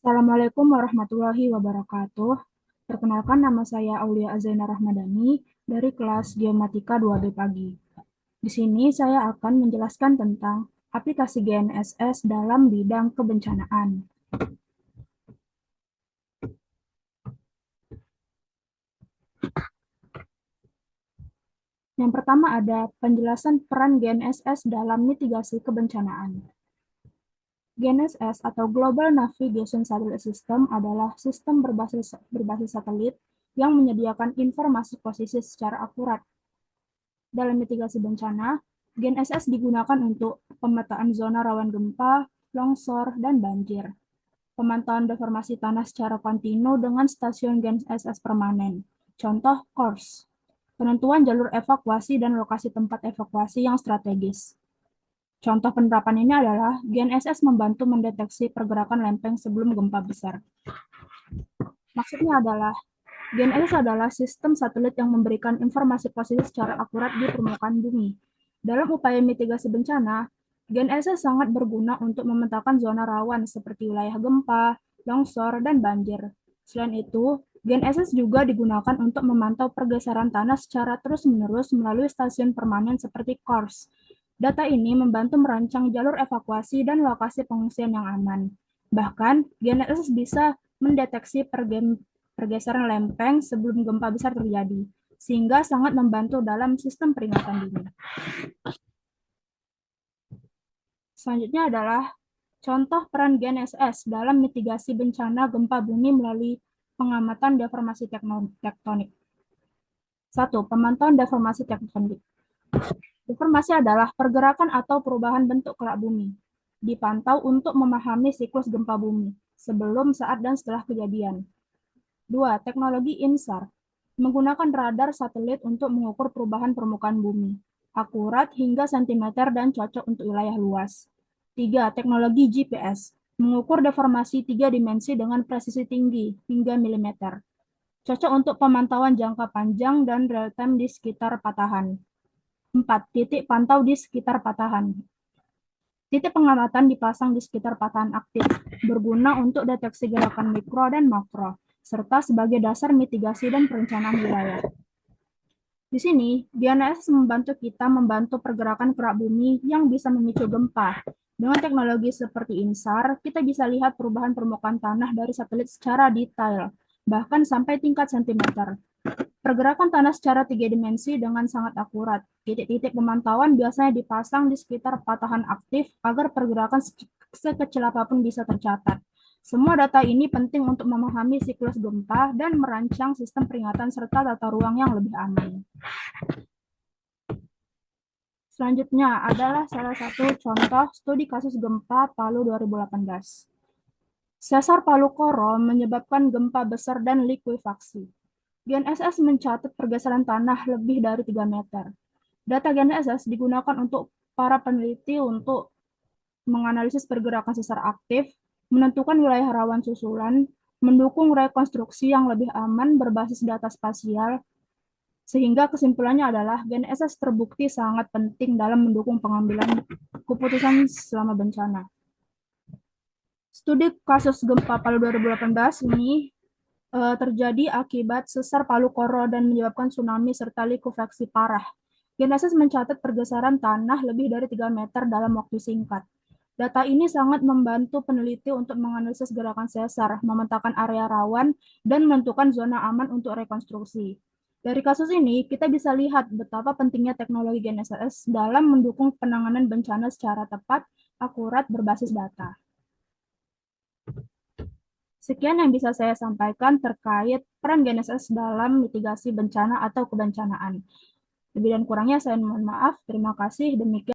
Assalamualaikum warahmatullahi wabarakatuh. Perkenalkan, nama saya Aulia Azaina Rahmadani dari kelas Geomatika 2B Pagi. Di sini saya akan menjelaskan tentang aplikasi GNSS dalam bidang kebencanaan. Yang pertama ada penjelasan peran GNSS dalam mitigasi kebencanaan. GNSS atau Global Navigation Satellite System adalah sistem berbasis satelit yang menyediakan informasi posisi secara akurat. Dalam mitigasi bencana, GNSS digunakan untuk pemetaan zona rawan gempa, longsor, dan banjir. Pemantauan deformasi tanah secara kontinu dengan stasiun GNSS permanen. Contoh, CORS. Penentuan jalur evakuasi dan lokasi tempat evakuasi yang strategis. Contoh penerapan ini adalah GNSS membantu mendeteksi pergerakan lempeng sebelum gempa besar. Maksudnya adalah GNSS adalah sistem satelit yang memberikan informasi posisi secara akurat di permukaan bumi. Dalam upaya mitigasi bencana, GNSS sangat berguna untuk memetakan zona rawan seperti wilayah gempa, longsor, dan banjir. Selain itu, GNSS juga digunakan untuk memantau pergeseran tanah secara terus-menerus melalui stasiun permanen seperti CORS. Data ini membantu merancang jalur evakuasi dan lokasi pengungsian yang aman. Bahkan, GNSS bisa mendeteksi pergeseran lempeng sebelum gempa besar terjadi, sehingga sangat membantu dalam sistem peringatan dini. Selanjutnya adalah contoh peran GNSS dalam mitigasi bencana gempa bumi melalui pengamatan deformasi tektonik. 1. Pemantauan deformasi tektonik. Deformasi adalah pergerakan atau perubahan bentuk kerak bumi. Dipantau untuk memahami siklus gempa bumi, sebelum, saat, dan setelah kejadian. 2. Teknologi INSAR. Menggunakan radar satelit untuk mengukur perubahan permukaan bumi. Akurat hingga sentimeter dan cocok untuk wilayah luas. 3. Teknologi GPS. Mengukur deformasi 3 dimensi dengan presisi tinggi hingga milimeter. Cocok untuk pemantauan jangka panjang dan real-time di sekitar patahan. 4. Titik pantau di sekitar patahan. Titik pengamatan dipasang di sekitar patahan aktif, berguna untuk deteksi gerakan mikro dan makro, serta sebagai dasar mitigasi dan perencanaan wilayah. Di sini, GNSS membantu kita membantu pergerakan kerak bumi yang bisa memicu gempa. Dengan teknologi seperti INSAR, kita bisa lihat perubahan permukaan tanah dari satelit secara detail, bahkan sampai tingkat sentimeter. Pergerakan tanah secara 3 dimensi dengan sangat akurat. Titik-titik pemantauan biasanya dipasang di sekitar patahan aktif agar pergerakan sekecil apapun bisa tercatat. Semua data ini penting untuk memahami siklus gempa dan merancang sistem peringatan serta tata ruang yang lebih aman. Selanjutnya adalah salah satu contoh studi kasus gempa Palu 2018. Sesar Palu Koro menyebabkan gempa besar dan likuifaksi. GNSS mencatat pergeseran tanah lebih dari 3 meter. Data GNSS digunakan untuk para peneliti untuk menganalisis pergerakan sesar aktif, menentukan wilayah rawan susulan, mendukung rekonstruksi yang lebih aman berbasis data spasial, sehingga kesimpulannya adalah GNSS terbukti sangat penting dalam mendukung pengambilan keputusan selama bencana. Studi kasus gempa Palu 2018 ini terjadi akibat sesar Palu Koro dan menyebabkan tsunami serta likuifaksi parah. GNSS mencatat pergeseran tanah lebih dari 3 meter dalam waktu singkat. Data ini sangat membantu peneliti untuk menganalisis gerakan sesar, memetakan area rawan, dan menentukan zona aman untuk rekonstruksi. Dari kasus ini, kita bisa lihat betapa pentingnya teknologi GNSS dalam mendukung penanganan bencana secara tepat, akurat, berbasis data. Sekian yang bisa saya sampaikan terkait peran GNSS dalam mitigasi bencana atau kebencanaan. Lebih dan kurangnya saya mohon maaf. Terima kasih. Demikian.